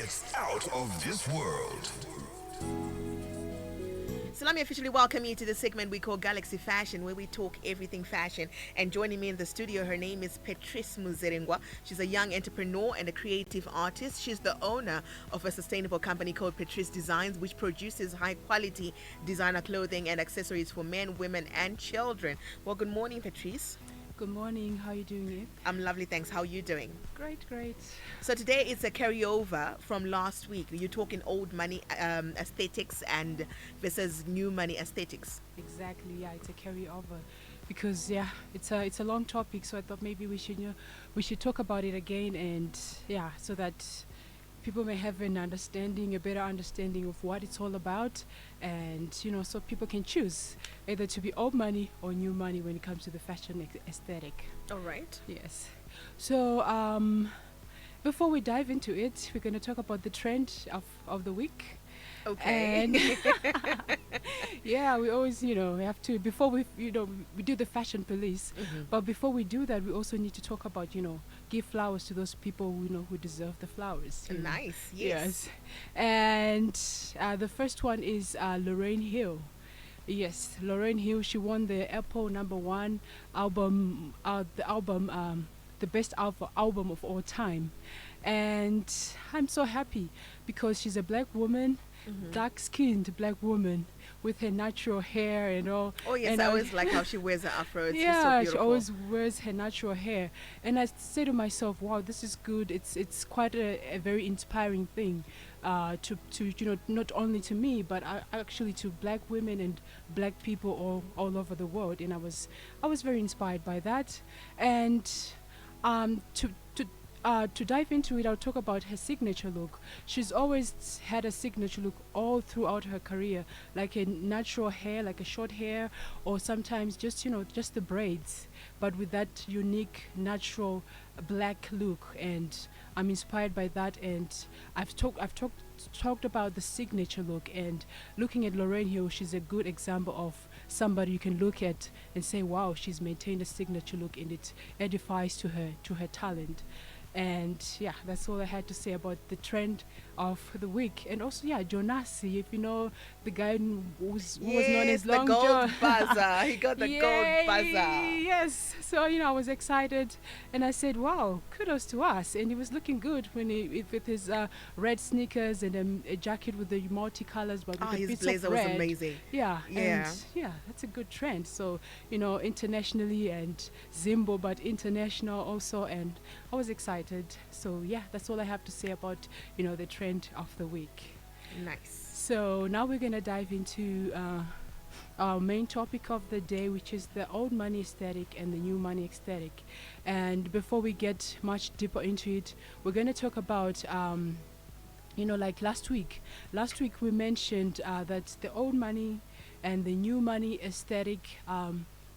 It's out of this world. So let me officially welcome you to the segment we call Galaxy Fashion, where we talk everything fashion. And joining me in the studio, her name is Petreace Muzerengwa. She's a young entrepreneur and a creative artist. She's the owner of a sustainable company called Petreace Designs, which produces high-quality designer clothing and accessories for men, women, and children. Well, good morning, Petreace. Good morning. How are you doing, Eve? I'm lovely, thanks. How are you doing? Great, great. So today it's a carryover from last week. You're talking old money aesthetics and versus new money aesthetics. Exactly. Yeah, it's a carryover because it's a long topic. So I thought maybe we should talk about it again, and so that people may have a better understanding of what it's all about, and so people can choose either to be old money or new money when it comes to the fashion aesthetic. All right. Yes. So before we dive into it, we're going to talk about the trend of the week. Okay. And we always, we have to, before we do the fashion police, but before we do that, we also need to talk about, give flowers to those people who deserve the flowers. Nice. Yes. And the first one is Lauryn Hill. Yes, Lauryn Hill. She won the Apple #1 album, the best album of all time, and I'm so happy because she's a black woman, dark-skinned black woman with her natural hair and all. Oh yes, and I always like how she wears her afro. It's so yeah, beautiful. she always wears her natural hair, and I say to myself, wow, this is good. It's quite a very inspiring thing, to not only to me but actually to black women and black people all over the world. And I was very inspired by that. And to dive into it, I'll talk about her signature look. She's always had a signature look all throughout her career, like a natural hair, like a short hair, or sometimes just the braids, but with that unique, natural black look. And I'm inspired by that. And I've talked about the signature look, and looking at Lauryn Hill, she's a good example of somebody you can look at and say, wow, she's maintained a signature look, and it edifies to her talent. And that's all I had to say about the trend of the week. And also Jonasi, if you know the guy who was known as Long the gold John. buzzer. He got the gold buzzer. Yes. So I was excited, and I said, wow, kudos to us. And he was looking good with his red sneakers and a jacket with the multicolors, but with the His bits blazer of was red. amazing. Yeah. Yeah. And that's a good trend. So internationally, and Zimbo, but international also, and I was excited. So that's all I have to say about the trend of the week. Nice. So now we're gonna dive into our main topic of the day, which is the old money aesthetic and the new money aesthetic. And before we get much deeper into it, we're gonna talk about like last week we mentioned that the old money and the new money aesthetic,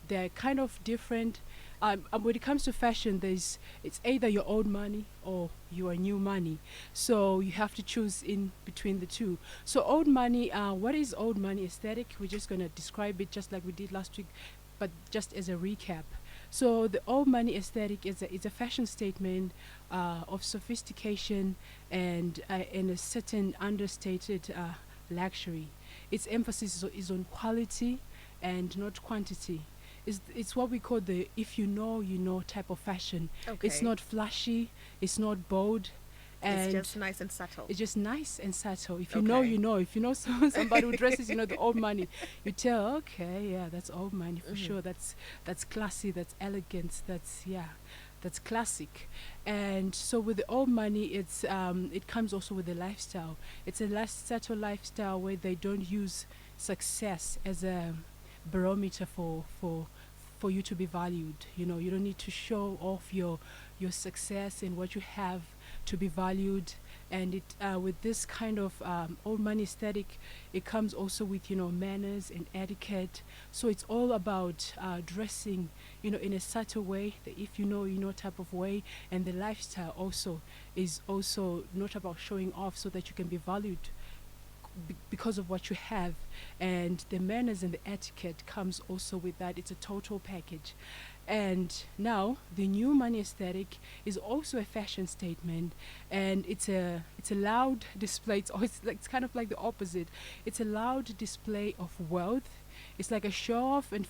they're kind of different. When it comes to fashion, it's either your old money or your new money. So you have to choose in between the two. So old money, what is old money aesthetic? We're just going to describe it just like we did last week, but just as a recap. So the old money aesthetic is a fashion statement of sophistication and a certain understated luxury. Its emphasis is on quality and not quantity. It's what we call the if you know type of fashion. Okay. It's not flashy, it's not bold, and it's just nice and subtle. it's just nice and subtle. If you Okay. know, you know. If you know somebody who dresses, the old money, you tell, okay, yeah, that's old money for sure. That's classy, that's elegant, that's classic. And so with the old money, it comes also with the lifestyle. It's a subtle lifestyle where they don't use success as a barometer for you to be valued. You don't need to show off your success and what you have to be valued. And it with this kind of old money aesthetic, it comes also with manners and etiquette. So it's all about dressing in a subtle way, the if you know type of way. And the lifestyle also is also not about showing off so that you can be valued because of what you have. And the manners and the etiquette comes also with that. It's a total package. And now the new money aesthetic is also a fashion statement, and it's a loud display. It's kind of like the opposite. It's a loud display of wealth. It's like a show off and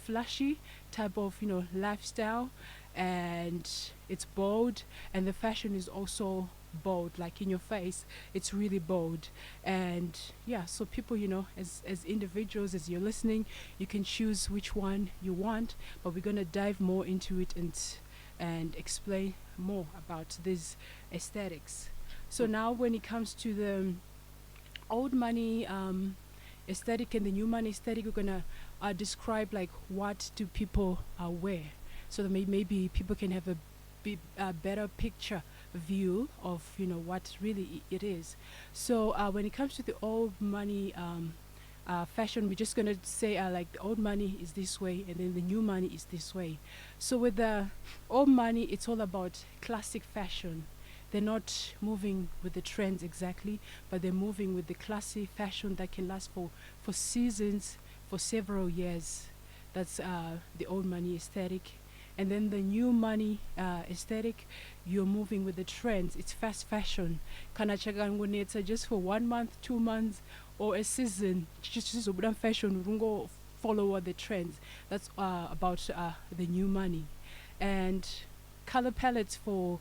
flashy type of lifestyle, and it's bold, and the fashion is also bold, like in your face. It's really bold. And yeah, so people, as individuals, as you're listening, you can choose which one you want, but we're going to dive more into it and explain more about these aesthetics. So now when it comes to the old money aesthetic and the new money aesthetic, we're gonna describe like what do people wear, so that maybe people can have a better picture view of what really it is. So when it comes to the old money fashion, we're just gonna say like the old money is this way and then the new money is this way. So with the old money, it's all about classic fashion. They're not moving with the trends exactly, but they're moving with the classic fashion that can last for seasons, for several years. That's the old money aesthetic. And then the new money aesthetic, you're moving with the trends. It's fast fashion. Kana chagangunetsa just for 1 month, 2 months, or a season. Just ubudan fashion, rungo follow the trends. That's about the new money. And color palettes for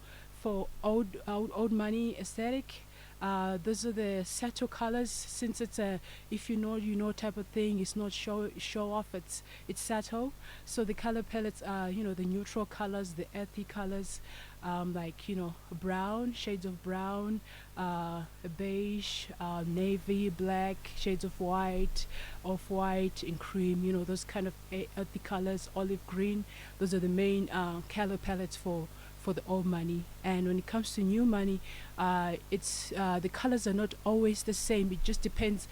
old money aesthetic. Those are the subtle colors. Since it's a if you know type of thing, it's not show off. It's subtle. So the color palettes are the neutral colors, the earthy colors, like brown, shades of brown, beige, navy, black, shades of white, off white, and cream. Those kind of earthy colors, olive green. Those are the main color palettes for the old money. And when it comes to new money, it's the colors are not always the same. It just depends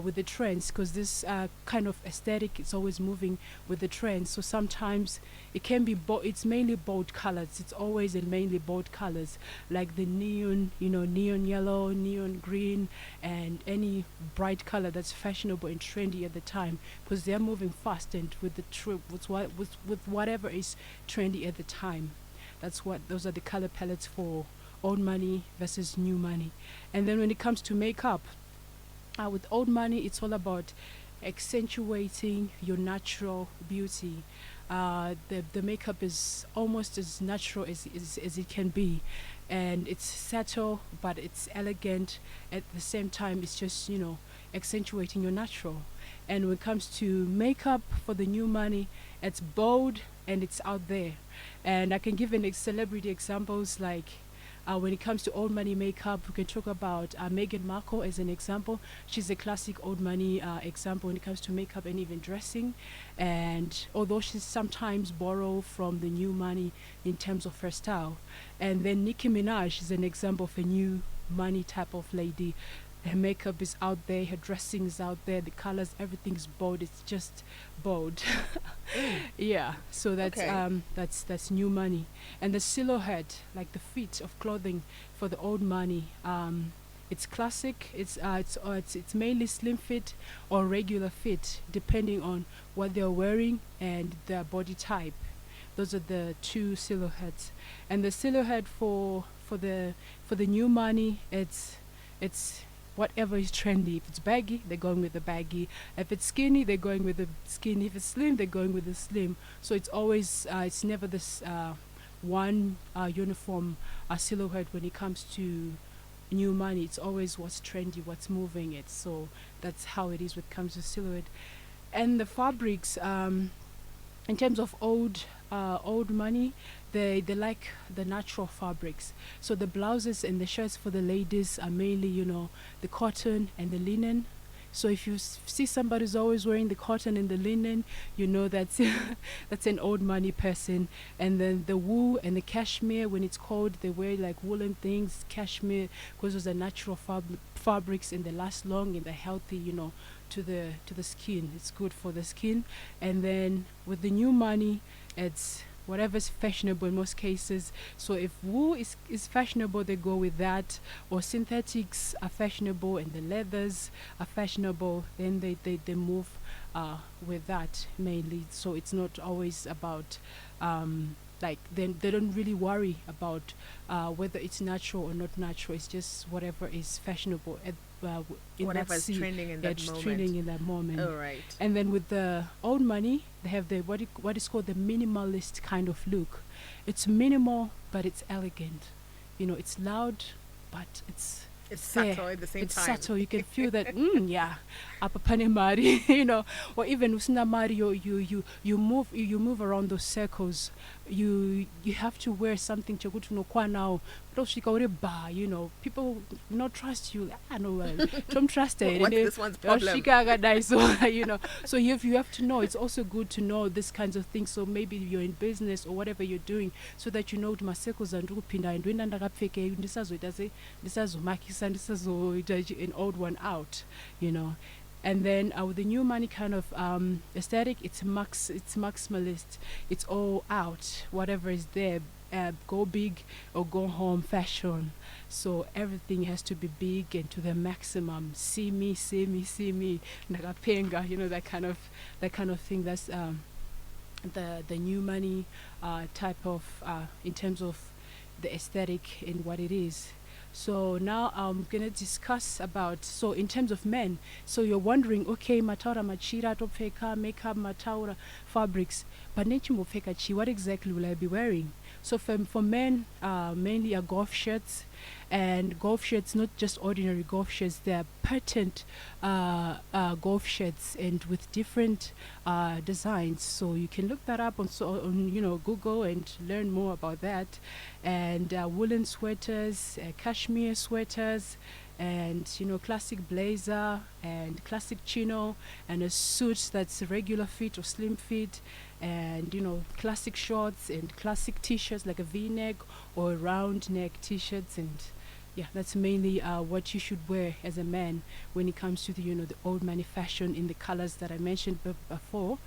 with the trends, because this kind of aesthetic is always moving with the trends. So sometimes it can be it's mainly bold colors. It's always and mainly bold colors, like the neon neon yellow, neon green, and any bright color that's fashionable and trendy at the time, because they're moving fast and with the with whatever is trendy at the time. Those are the color palettes for old money versus new money. And then when it comes to makeup, with old money, it's all about accentuating your natural beauty. The makeup is almost as natural as it can be, and it's subtle but it's elegant at the same time. It's just accentuating your natural. And when it comes to makeup for the new money, it's bold and it's out there. And I can give celebrity examples, like when it comes to old money makeup, we can talk about Meghan Markle as an example. She's a classic old money example when it comes to makeup and even dressing. And although she's sometimes borrow from the new money in terms of her style. And then Nicki Minaj is an example of a new money type of lady. Her makeup is out there, her dressing is out there, the colors, everything's bold. It's just bold. Yeah, so Okay. that's new money. And the silhouette, like the fit of clothing for the old money, it's classic. It's mainly slim fit or regular fit, depending on what they're wearing and their body type. Those are the two silhouettes. And the silhouette for the new money, it's whatever is trendy. If it's baggy, they're going with the baggy. If it's skinny, they're going with the skinny. If it's slim, they're going with the slim. So it's always it's never this one uniform silhouette when it comes to new money. It's always what's trendy, what's moving it. So that's how it is when it comes to silhouette. And the fabrics, in terms of old money, they like the natural fabrics. So the blouses and the shirts for the ladies are mainly the cotton and the linen. So if you see somebody who's always wearing the cotton and the linen, that's that's an old money person. And then the wool and the cashmere, when it's cold, they wear like woolen things, cashmere, because those are natural fabrics and they last long and they're healthy, to the skin. It's good for the skin. And then with the new money, it's whatever's fashionable in most cases. So if wool is fashionable, they go with that, or synthetics are fashionable and the leathers are fashionable, then they move with that mainly. So it's not always about like then they don't really worry about whether it's natural or not natural. It's just whatever is fashionable at in Whatever that is sea. trending in Yeah, that it's moment. trending in that moment. All right. And then with the old money, they have the what is called the minimalist kind of look. It's minimal, but it's elegant. You know, it's loud, but it's there. Subtle at the same It's time. subtle. You can feel that. Yeah, apa pane mari. You know, or even usina mari, you move around those circles. You have to wear something to no kwa now. You know, people not trust you. I know, don't trust it. What's this one's problem? So you know, so you have to know. It's also good to know these kinds of things. So maybe you're in business or whatever you're doing, so that you know to my circles and pinda and when this an old one out, you know. And then with the new money kind of aesthetic, it's maximalist. It's all out, whatever is there, go big or go home fashion. So everything has to be big and to the maximum. See me, see me, see me. Nagapenga, you know, that kind of thing. That's the new money type of in terms of the aesthetic and what it is. So now I'm gonna discuss about, so in terms of men, so you're wondering, okay, mataura machira topfeka makeup mataura fabrics, but mofeka chi, what exactly will I be wearing? So for men, mainly are golf shirts, and golf shirts, not just ordinary golf shirts, they're patent golf shirts and with different designs. So you can look that up on you know, Google and learn more about that. And woolen sweaters, cashmere sweaters, and you know, classic blazer and classic chino, and a suit that's regular fit or slim fit, and you know, classic shorts and classic t-shirts like a v-neck or a round neck t-shirts. And yeah, that's mainly what you should wear as a man when it comes to the, you know, the old money fashion in the colors that I mentioned before.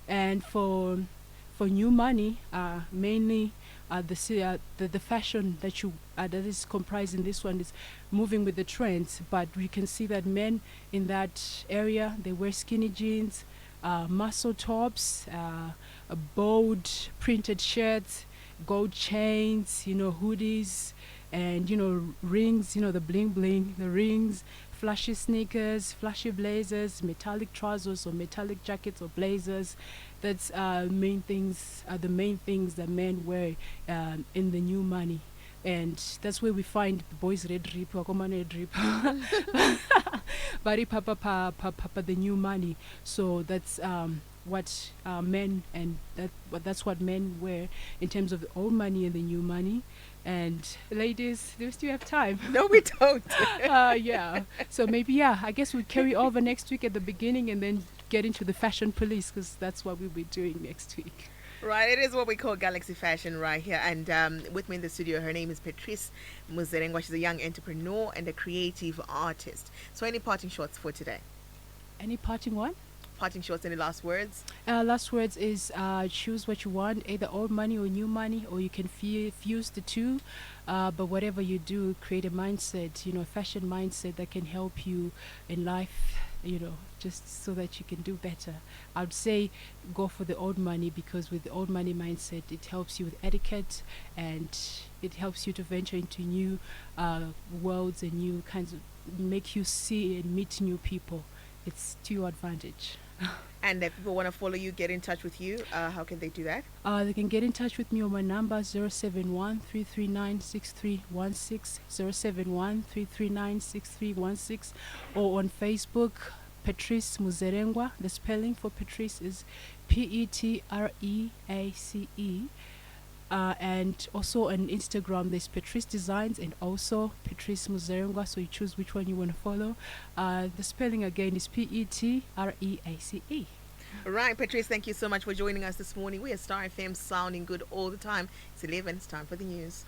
And for new money, mainly the fashion that is comprised in this one is moving with the trends. But we can see that men in that area, they wear skinny jeans, muscle tops, bold printed shirts, gold chains, you know, hoodies, and you know, rings, you know, the bling bling, the rings, flashy sneakers, flashy blazers, metallic trousers or metallic jackets or blazers. That's the main things that men wear in the new money. And that's where we find the boys red drip, wakoman red drip, bari papa the new money. So that's what men, and that's what men wear in terms of the old money and the new money. And ladies, do we still have time? No, we don't. Yeah. So maybe, yeah, I guess we'll carry over next week at the beginning and then get into the fashion police, because that's what we'll be doing next week. Right, it is what we call Galaxy Fashion right here. And with me in the studio, her name is Petreace Muzerengwa. She's a young entrepreneur and a creative artist. So any parting shots for today? Any parting one? Parting shots, any last words? Last words is choose what you want, either old money or new money, or you can fuse the two. But whatever you do, create a mindset, you know, a fashion mindset that can help you in life, you know, just so that you can do better. I'd say go for the old money, because with the old money mindset, it helps you with etiquette, and it helps you to venture into new worlds and new kinds of, make you see and meet new people. It's to your advantage. And if people want to follow you, get in touch with you, how can they do that? They can get in touch with me on my number 071-339-6316, 071-339-6316, or on Facebook, Petreace Muzerengwa. The spelling for Petreace is Petreace. And also on Instagram, there's Petreace Designs and also Petreace Muzerengwa. So you choose which one you want to follow. The spelling again is Petreace. Right, Petreace, thank you so much for joining us this morning. We are Star FM, sounding good all the time. It's 11. It's time for the news.